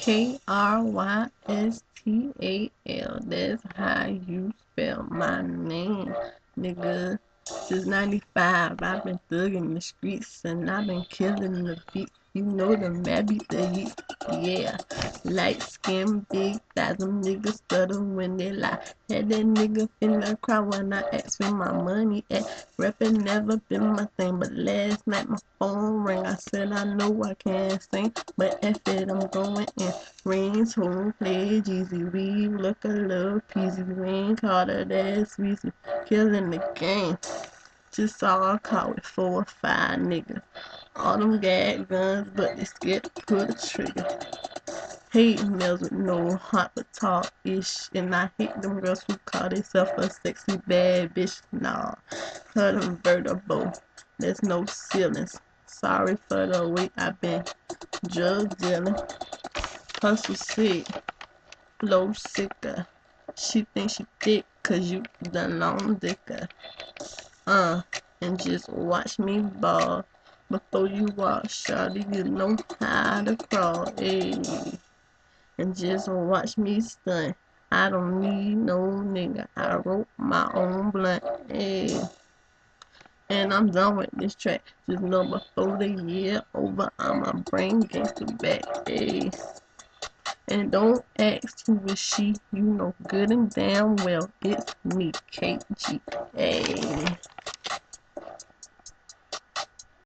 Krystal. That's how you spell my name, nigga. Since 95, I've been thugging the streets and I've been killing the beat. You know the map beat the heat, yeah. Light skin, big thighs, them niggas stutter when they lie. Had that nigga finna cry when I asked where my money at. Rapping never been my thing, but last night my phone rang. I said I know I can't sing, but F it, I'm going in. Rings, home, play, Jeezy, we look a little peasy. Rain, Carter, that's Weezy, killing the game. Just saw a car with 4 or 5 niggas. All them gag guns, but they scared to pull the trigger. Hate males with no heart but talk-ish. And I hate them girls who call themselves a sexy bad bitch. Nah, convertible. There's no ceilings. Sorry for the way I've been drug dealing. Hustle sick, flow sicker. She thinks she thick cause you done long dicker. And just watch me ball. Before you walk, shawty, you know how to crawl, ayy. And just watch me stunt. I don't need no nigga. I wrote my own blunt, ayy. And I'm done with this track. Just know before the year over, I'ma bring gangsta back, ayy. And don't ask who is she. You know good and damn well it's me, KG, ayy.